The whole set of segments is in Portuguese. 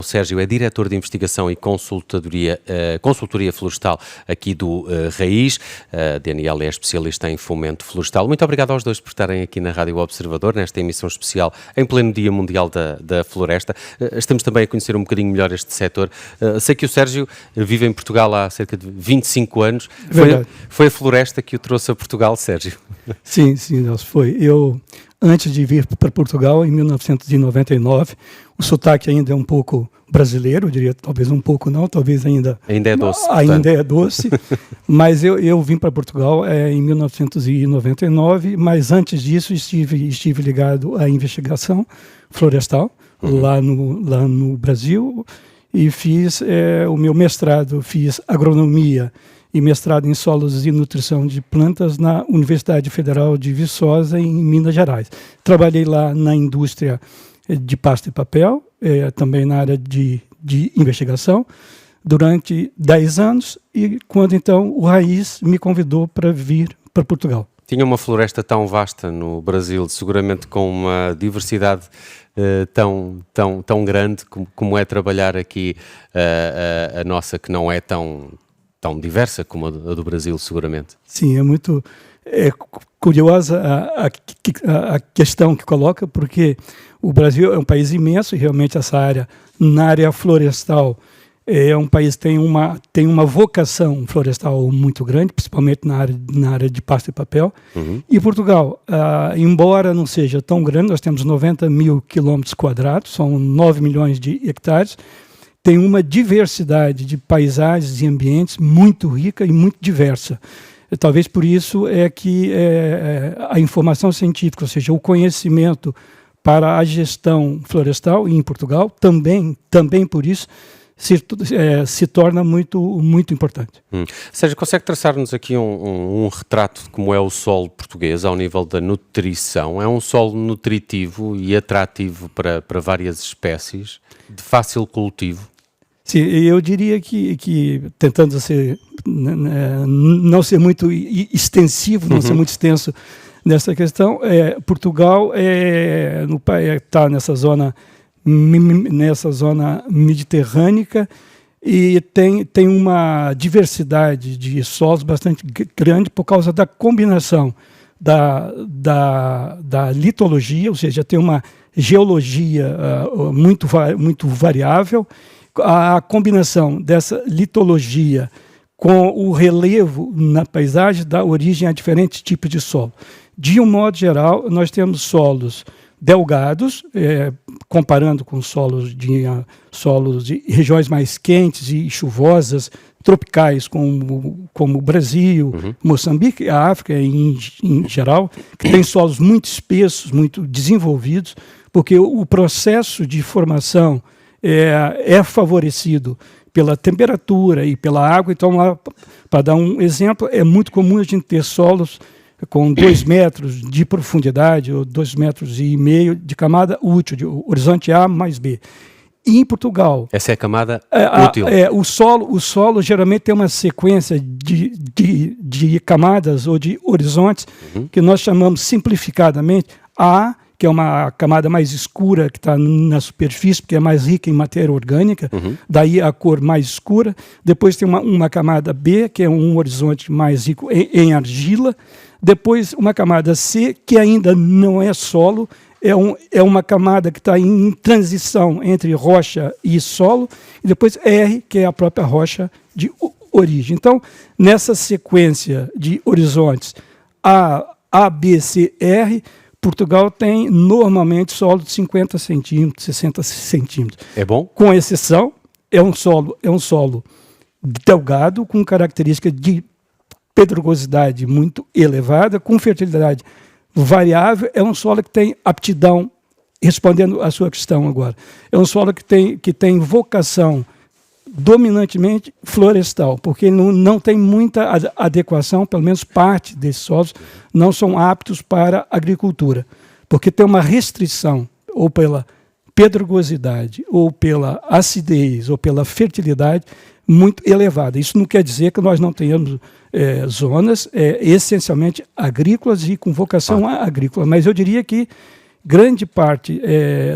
O Sérgio é diretor de investigação e consultoria florestal aqui do Raiz. Daniel é especialista em fomento florestal. Muito obrigado aos dois por estarem aqui na Rádio Observador, nesta emissão especial em pleno Dia Mundial da Floresta. Estamos também a conhecer um bocadinho melhor este setor. Sei que o Sérgio vive em Portugal há cerca de 25 anos. Foi a floresta que o trouxe a Portugal, Sérgio? Sim, Nelson, foi. Eu, antes de vir para Portugal, em 1999, o sotaque ainda é um pouco brasileiro, eu diria, talvez um pouco não, talvez ainda... Ainda é doce. Ainda é doce, mas eu vim para Portugal em 1999, mas antes disso estive ligado à investigação florestal, lá no Brasil, e fiz o meu mestrado, fiz agronomia e mestrado em solos e nutrição de plantas na Universidade Federal de Viçosa, em Minas Gerais. Trabalhei lá na indústria de pasta e papel, também na área de investigação, durante 10 anos, e quando então o Raiz me convidou para vir para Portugal. Tinha uma floresta tão vasta no Brasil, seguramente com uma diversidade tão grande como é trabalhar aqui a nossa, que não é tão diversa como a do Brasil, seguramente. Sim, é muito curiosa a questão que coloca, porque o Brasil é um país imenso e realmente na área florestal, é um país que tem uma vocação florestal muito grande, principalmente na área de pasta e papel. E Portugal, embora não seja tão grande, nós temos 90 mil quilômetros quadrados, são 9 milhões de hectares, tem uma diversidade de paisagens e ambientes muito rica e muito diversa. Talvez por isso é que a informação científica, ou seja, o conhecimento para a gestão florestal em Portugal, também por isso, se torna muito importante. Sérgio, consegue traçar-nos aqui um retrato de como é o solo português ao nível da nutrição? É um solo nutritivo e atrativo para várias espécies, de fácil cultivo? Sim, eu diria que tentando não ser muito extensivo, não ser muito extenso nessa questão, Portugal está nessa zona mediterrânea e tem uma diversidade de solos bastante grande por causa da combinação da litologia, ou seja, tem uma geologia muito variável. A combinação dessa litologia com o relevo na paisagem dá origem a diferentes tipos de solo. De um modo geral, nós temos solos delgados, comparando com solos de regiões mais quentes e chuvosas, tropicais, como o Brasil, Moçambique, a África em geral, que tem solos muito espessos, muito desenvolvidos, porque o processo de formação é favorecido pela temperatura e pela água. Então, para dar um exemplo, é muito comum a gente ter solos com 2 metros de profundidade ou 2,5 metros de camada útil, de horizonte A mais B. E em Portugal... Essa é a camada útil? O solo geralmente tem uma sequência de camadas ou de horizontes que nós chamamos simplificadamente A, que é uma camada mais escura que está na superfície, porque é mais rica em matéria orgânica, daí a cor mais escura. Depois tem uma camada B, que é um horizonte mais rico em argila. Depois uma camada C, que ainda não é solo, é uma camada que está em transição entre rocha e solo. E depois R, que é a própria rocha de origem. Então, nessa sequência de horizontes A, B, C, R, Portugal tem normalmente solo de 50 centímetros, 60 centímetros. É bom? Com exceção, é um solo delgado, com característica de pedregosidade muito elevada, com fertilidade variável. É um solo que tem aptidão, respondendo à sua questão agora, é um solo que tem vocação dominantemente florestal, porque não tem muita adequação, pelo menos parte desses solos não são aptos para agricultura, porque tem uma restrição, ou pela pedregosidade, ou pela acidez, ou pela fertilidade muito elevada. Isso não quer dizer que nós não tenhamos zonas essencialmente agrícolas e com vocação agrícola, mas eu diria que grande parte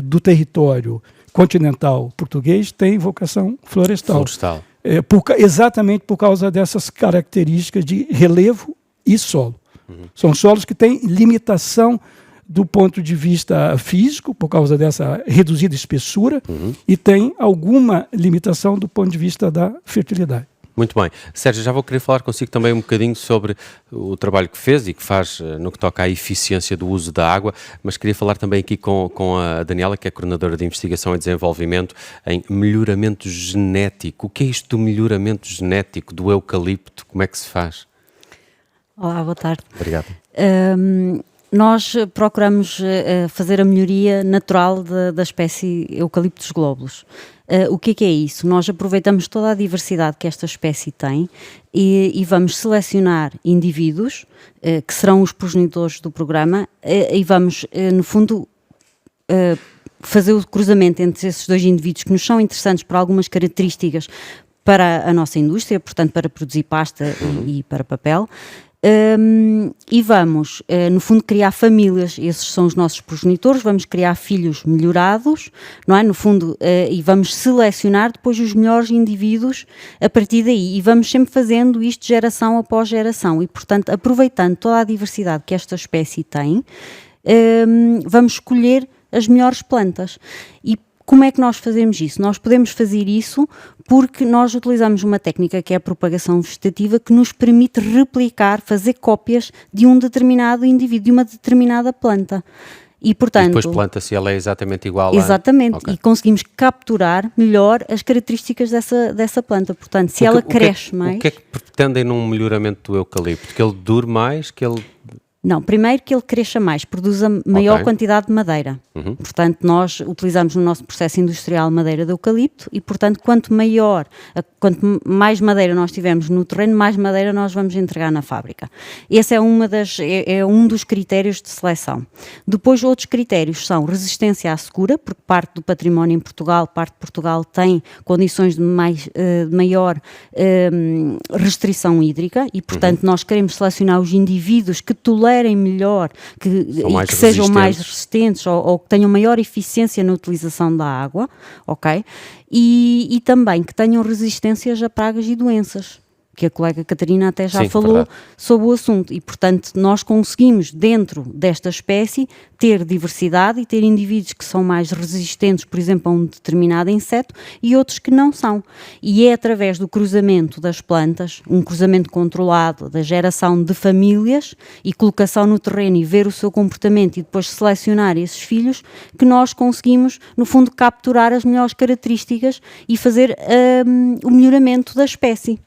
do território continental português tem vocação florestal. Exatamente por causa dessas características de relevo e solo. São solos que têm limitação do ponto de vista físico, por causa dessa reduzida espessura, e tem alguma limitação do ponto de vista da fertilidade. Muito bem. Sérgio, já vou querer falar consigo também um bocadinho sobre o trabalho que fez e que faz no que toca à eficiência do uso da água, mas queria falar também aqui com a Daniela, que é coordenadora de Investigação e Desenvolvimento em melhoramento genético. O que é isto do melhoramento genético do eucalipto? Como é que se faz? Olá, boa tarde. Obrigado. Nós procuramos fazer a melhoria natural da espécie Eucalyptus globulus. O que é isso? Nós aproveitamos toda a diversidade que esta espécie tem e vamos selecionar indivíduos que serão os progenitores do programa e vamos, no fundo, fazer o cruzamento entre esses dois indivíduos que nos são interessantes por algumas características para a nossa indústria, portanto, para produzir pasta e para papel. E vamos, no fundo, criar famílias. Esses são os nossos progenitores. Vamos criar filhos melhorados, não é? No fundo, e vamos selecionar depois os melhores indivíduos a partir daí. E vamos sempre fazendo isto geração após geração. E, portanto, aproveitando toda a diversidade que esta espécie tem, vamos escolher as melhores plantas. E como é que nós fazemos isso? Nós podemos fazer isso porque nós utilizamos uma técnica que é a propagação vegetativa, que nos permite replicar, fazer cópias de um determinado indivíduo, de uma determinada planta. E, portanto, depois planta-se ela é exatamente igual exatamente, Okay. E conseguimos capturar melhor as características dessa planta. Portanto, se ela cresce mais... O que é que pretendem num melhoramento do eucalipto? Que ele dure mais? Que ele... Não, primeiro que ele cresça mais, produza maior quantidade de madeira. Portanto, nós utilizamos no nosso processo industrial madeira de eucalipto e, portanto, quanto mais madeira nós tivermos no terreno, mais madeira nós vamos entregar na fábrica. Esse é um dos critérios de seleção. Depois, outros critérios são resistência à secura, porque parte do património em Portugal, parte de Portugal tem condições de maior restrição hídrica e, portanto, nós queremos selecionar os indivíduos que tolerem melhor, que sejam mais resistentes ou que tenham maior eficiência na utilização da água, ok? E também que tenham resistências a pragas e doenças, que a colega Catarina até já falou sobre o assunto. E, portanto, nós conseguimos, dentro desta espécie, ter diversidade e ter indivíduos que são mais resistentes, por exemplo, a um determinado inseto e outros que não são. E é através do cruzamento das plantas, um cruzamento controlado, da geração de famílias e colocação no terreno e ver o seu comportamento e depois selecionar esses filhos, que nós conseguimos, no fundo, capturar as melhores características e fazer o melhoramento da espécie.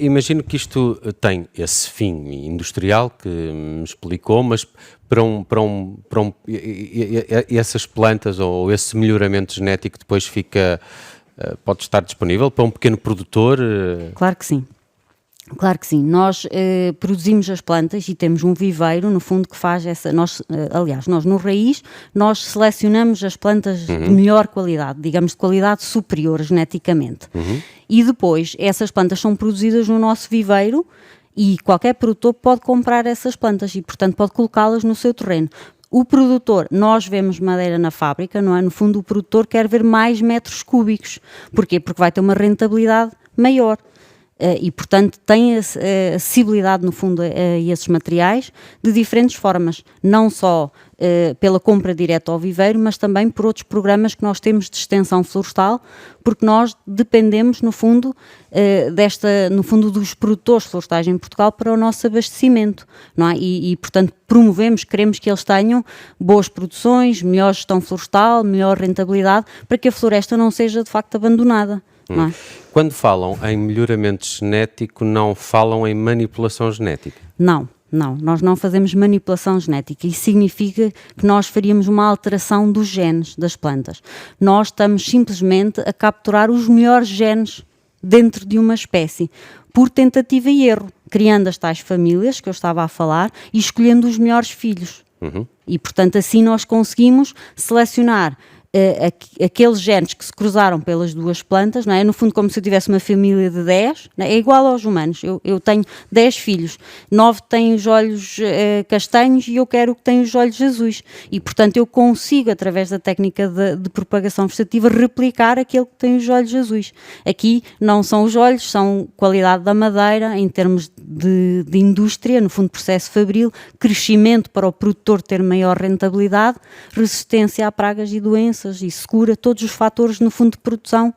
Imagino que isto tem esse fim industrial que me explicou, mas essas plantas ou esse melhoramento genético depois pode estar disponível para um pequeno produtor? Claro que sim. Claro que sim, nós produzimos as plantas e temos um viveiro, no fundo, que faz nós no Raiz, nós selecionamos as plantas de melhor qualidade, digamos de qualidade superior geneticamente. E depois, essas plantas são produzidas no nosso viveiro e qualquer produtor pode comprar essas plantas e, portanto, pode colocá-las no seu terreno. O produtor, nós vemos madeira na fábrica, não é? No fundo, o produtor quer ver mais metros cúbicos. Porquê? Porque vai ter uma rentabilidade maior. E, portanto, tem acessibilidade, no fundo, a esses materiais de diferentes formas, não só pela compra direta ao viveiro, mas também por outros programas que nós temos de extensão florestal, porque nós dependemos, no fundo, dos produtores florestais em Portugal para o nosso abastecimento, não é? E, portanto, queremos que eles tenham boas produções, melhor gestão florestal, melhor rentabilidade, para que a floresta não seja, de facto, abandonada. Não é? Quando falam em melhoramento genético, não falam em manipulação genética? Não, nós não fazemos manipulação genética. Isso significa que nós faríamos uma alteração dos genes das plantas. Nós estamos simplesmente a capturar os melhores genes dentro de uma espécie, por tentativa e erro, criando as tais famílias que eu estava a falar e escolhendo os melhores filhos. E, portanto, assim nós conseguimos selecionar aqueles genes que se cruzaram pelas duas plantas, não é? No fundo, como se eu tivesse uma família de 10, é igual aos humanos. Eu tenho 10 filhos, 9 têm os olhos castanhos e eu quero que tenham os olhos azuis. E, portanto, eu consigo, através da técnica de propagação vegetativa, replicar aquele que tem os olhos azuis. Aqui não são os olhos, são qualidade da madeira, em termos de indústria, no fundo, processo fabril, crescimento para o produtor ter maior rentabilidade, resistência a pragas e doenças e segura, todos os fatores, no fundo, de produção.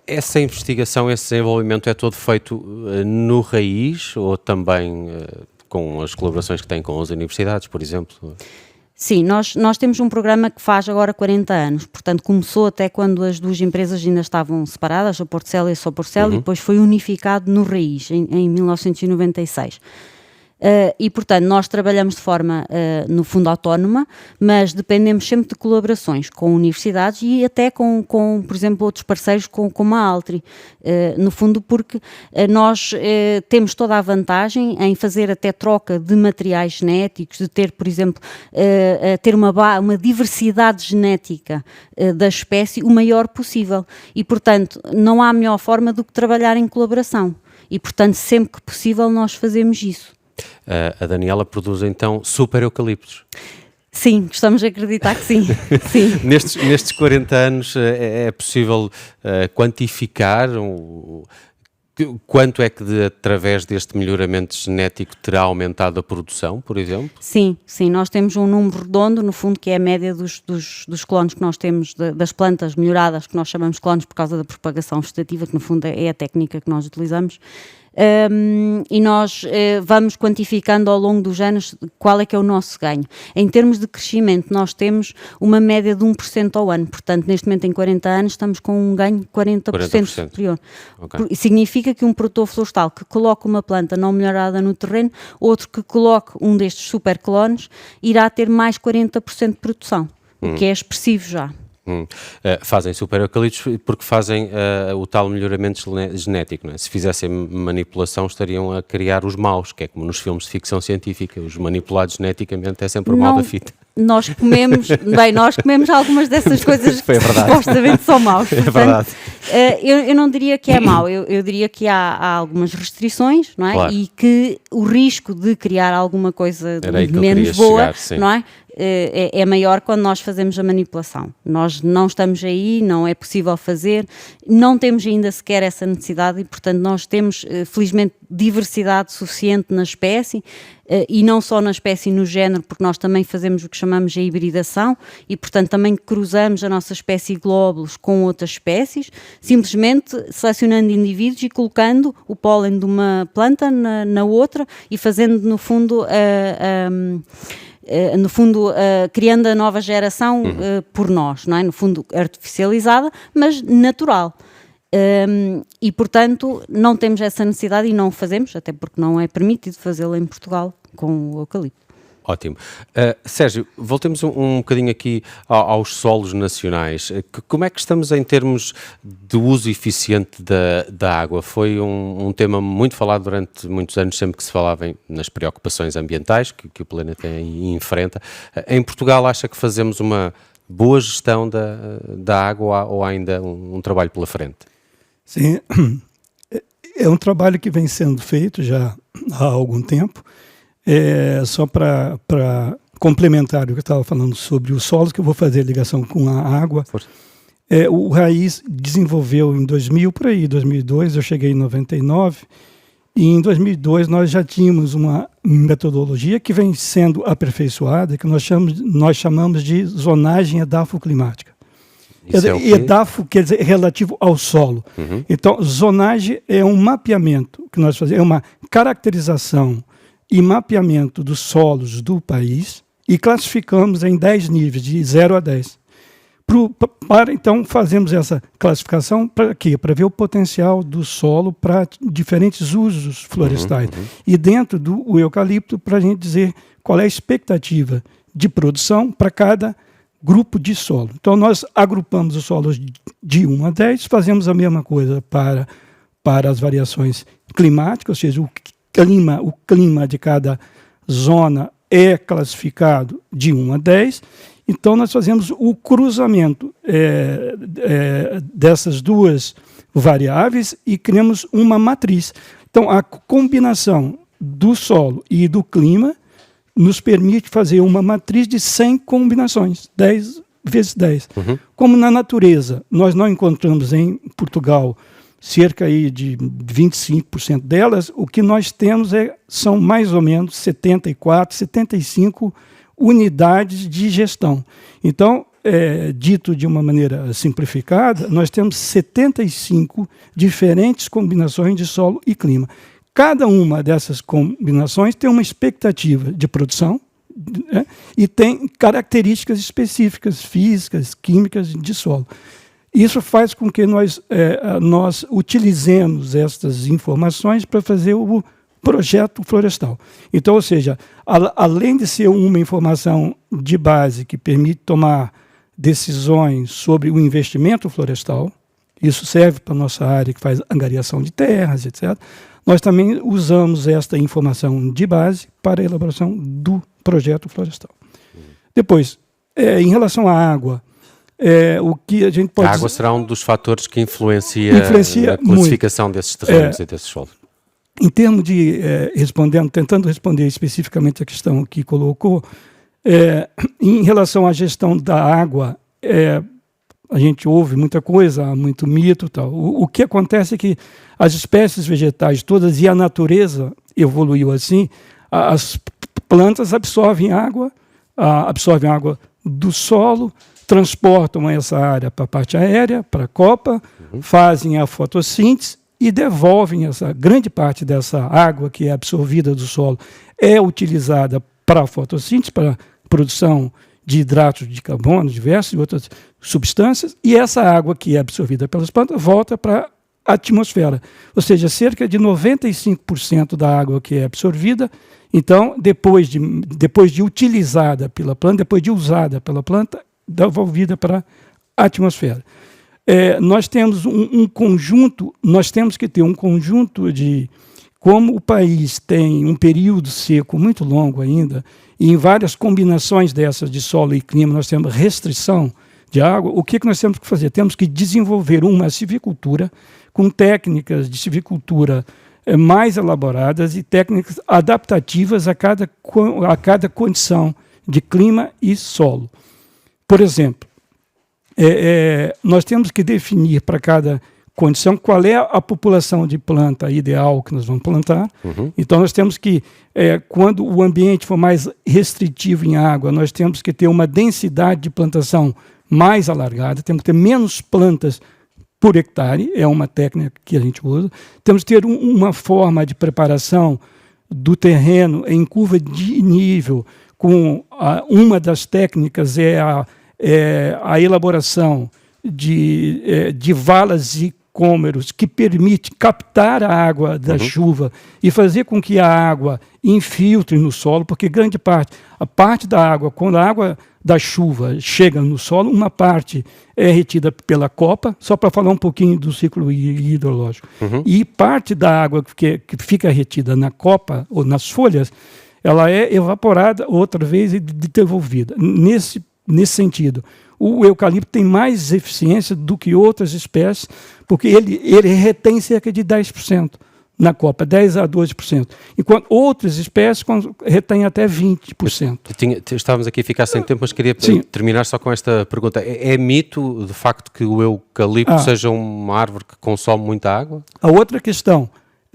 Essa investigação, esse desenvolvimento é todo feito no Raiz ou também com as colaborações que tem com as universidades, por exemplo? Sim, nós temos um programa que faz agora 40 anos, portanto começou até quando as duas empresas ainda estavam separadas, a Portcel e a Soporcel, e depois foi unificado no Raiz, em 1996. E, portanto, nós trabalhamos de forma, no fundo, autónoma, mas dependemos sempre de colaborações com universidades e até com por exemplo, outros parceiros como a Altri, no fundo, porque nós temos toda a vantagem em fazer até troca de materiais genéticos, de ter, por exemplo, ter uma diversidade genética da espécie o maior possível e, portanto, não há melhor forma do que trabalhar em colaboração e, portanto, sempre que possível nós fazemos isso. A Daniela produz então super eucaliptos. Sim, gostamos de acreditar que sim. Sim. Nestes 40 anos é possível quantificar quanto é que através deste melhoramento genético terá aumentado a produção, por exemplo? Sim, nós temos um número redondo, no fundo, que é a média dos clones que nós temos, das plantas melhoradas, que nós chamamos de clones por causa da propagação vegetativa, que no fundo é a técnica que nós utilizamos. E nós vamos quantificando ao longo dos anos qual é que é o nosso ganho. Em termos de crescimento, nós temos uma média de 1% ao ano, portanto, neste momento, em 40 anos, estamos com um ganho de 40% superior. Okay. Significa que um produtor florestal que coloca uma planta não melhorada no terreno, outro que coloque um destes super clones, irá ter mais 40% de produção, o que é expressivo já. Fazem super eucaliptos porque fazem o tal melhoramento genético, não é? Se fizessem manipulação estariam a criar os maus, que é como nos filmes de ficção científica, os manipulados geneticamente é sempre o mal da fita. Nós comemos algumas dessas coisas que supostamente são maus. Portanto, é verdade. Eu não diria que é mau, eu diria que há algumas restrições, não é? Claro. E que o risco de criar alguma coisa menos boa, não é? É maior quando nós fazemos a manipulação. Nós não estamos aí, não é possível fazer, não temos ainda sequer essa necessidade e, portanto, nós temos, felizmente, diversidade suficiente na espécie e não só na espécie e no género, porque nós também fazemos o que chamamos de hibridação e, portanto, também cruzamos a nossa espécie glóbulos com outras espécies, simplesmente selecionando indivíduos e colocando o pólen de uma planta na outra e fazendo, no fundo, criando a nova geração por nós, não é? No fundo, artificializada, mas natural. E, portanto, não temos essa necessidade e não o fazemos, até porque não é permitido fazê-lo em Portugal com o eucalipto. Ótimo. Sérgio, voltemos um bocadinho aqui aos solos nacionais. Como é que estamos em termos de uso eficiente da água? Foi um tema muito falado durante muitos anos, sempre que se falava nas preocupações ambientais que o planeta enfrenta. Em Portugal, acha que fazemos uma boa gestão da água ou há ainda um trabalho pela frente? Sim, é um trabalho que vem sendo feito já há algum tempo. Só para complementar o que eu estava falando sobre os solos, que eu vou fazer ligação com a água. O Raiz desenvolveu em 2000, por aí, 2002, eu cheguei em 99, e em 2002 nós já tínhamos uma metodologia que vem sendo aperfeiçoada, que nós chamamos de zonagem edafoclimática. Edafo quer dizer relativo ao solo. Então, zonagem é um mapeamento que nós fazemos, é uma caracterização e mapeamento dos solos do país e classificamos em 10 níveis, de 0 a 10. Então, fazemos essa classificação para quê? Para ver o potencial do solo para diferentes usos florestais. E dentro do eucalipto, para a gente dizer qual é a expectativa de produção para cada grupo de solo. Então, nós agrupamos os solos de 1 a 10, fazemos a mesma coisa para as variações climáticas, ou seja, o clima de cada zona é classificado de 1 a 10, Então, nós fazemos o cruzamento dessas duas variáveis e criamos uma matriz. Então, a combinação do solo e do clima nos permite fazer uma matriz de 100 combinações, 10 vezes 10. Como na natureza, nós não encontramos em Portugal cerca aí de 25% delas, o que nós temos são mais ou menos 74, 75 unidades de gestão. Então, dito de uma maneira simplificada, nós temos 75 diferentes combinações de solo e clima. Cada uma dessas combinações tem uma expectativa de produção, né, e tem características específicas, físicas, químicas de solo. Isso faz com que nós utilizemos estas informações para fazer o projeto florestal. Então, ou seja, além de ser uma informação de base que permite tomar decisões sobre o investimento florestal, isso serve para a nossa área que faz angariação de terras, etc., nós também usamos esta informação de base para a elaboração do projeto florestal. Depois, em relação à água, o que a gente pode... A água será um dos fatores que influencia a classificação muito desses terrenos e desses solos. Em termos de, tentando responder especificamente a questão que colocou, em relação à gestão da água, a gente ouve muita coisa, há muito mito e tal. O que acontece é que as espécies vegetais todas e a natureza evoluiu assim, as plantas absorvem água do solo, transportam essa área para a parte aérea, para a copa, fazem a fotossíntese e devolvem essa grande parte dessa água que é absorvida do solo, é utilizada para a fotossíntese, para a produção de hidratos de carbono, diversas e outras substâncias, e essa água que é absorvida pelas plantas volta para a atmosfera. Ou seja, cerca de 95% da água que é absorvida, então, depois de utilizada pela planta, depois de usada pela planta, devolvida para a atmosfera. Nós temos nós temos que ter um conjunto de... Como o país tem um período seco muito longo ainda, e em várias combinações dessas de solo e clima nós temos restrição de água, o que nós temos que fazer? Temos que desenvolver uma silvicultura com técnicas de silvicultura mais elaboradas e técnicas adaptativas a cada condição de clima e solo. Por exemplo, nós temos que definir para cada condição qual é a população de planta ideal que nós vamos plantar. Então, nós temos que, quando o ambiente for mais restritivo em água, nós temos que ter uma densidade de plantação mais alargada, temos que ter menos plantas por hectare, é uma técnica que a gente usa. Temos que ter uma forma de preparação do terreno em curva de nível, com uma das técnicas a elaboração de valas e cômeros que permite captar a água da chuva e fazer com que a água infiltre no solo, porque a parte da água, quando a água da chuva chega no solo, uma parte é retida pela copa, só para falar um pouquinho do ciclo hidrológico, e parte da água que fica retida na copa ou nas folhas, ela é evaporada outra vez e devolvida. Nesse sentido, o eucalipto tem mais eficiência do que outras espécies, porque ele retém cerca de 10% na copa, 10% a 12%, enquanto outras espécies retêm até 20%. Estávamos aqui a ficar sem tempo, mas queria terminar só com esta pergunta. É mito, de facto, que o eucalipto seja uma árvore que consome muita água? A outra questão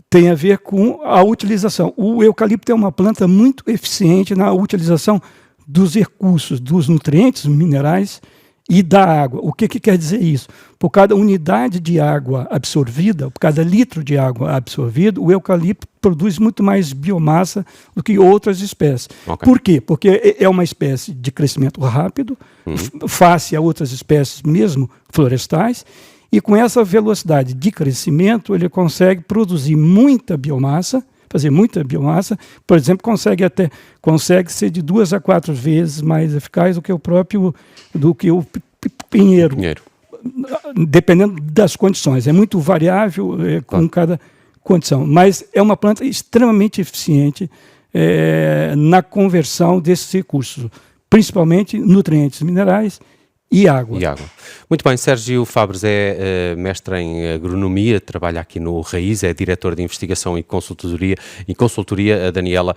tem a ver com a utilização. O eucalipto é uma planta muito eficiente na utilização dos recursos, dos nutrientes minerais e da água. O que quer dizer isso? Por cada unidade de água absorvida, por cada litro de água absorvido, o eucalipto produz muito mais biomassa do que outras espécies. Por quê? Porque é uma espécie de crescimento rápido, face a outras espécies mesmo florestais, e com essa velocidade de crescimento ele consegue produzir muita biomassa, fazer muita biomassa, por exemplo, consegue ser de 2 a 4 vezes mais eficaz do que o pinheiro, dependendo das condições. É muito variável com cada condição, mas é uma planta extremamente eficiente na conversão desses recursos, principalmente nutrientes minerais e água. Muito bem, Sérgio Fabres é mestre em agronomia, trabalha aqui no Raiz, é diretor de investigação e consultoria. A Daniela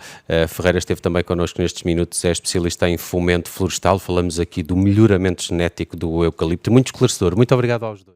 Ferreira esteve também connosco nestes minutos, é especialista em fomento florestal. Falamos aqui do melhoramento genético do eucalipto, muito esclarecedor. Muito obrigado aos dois.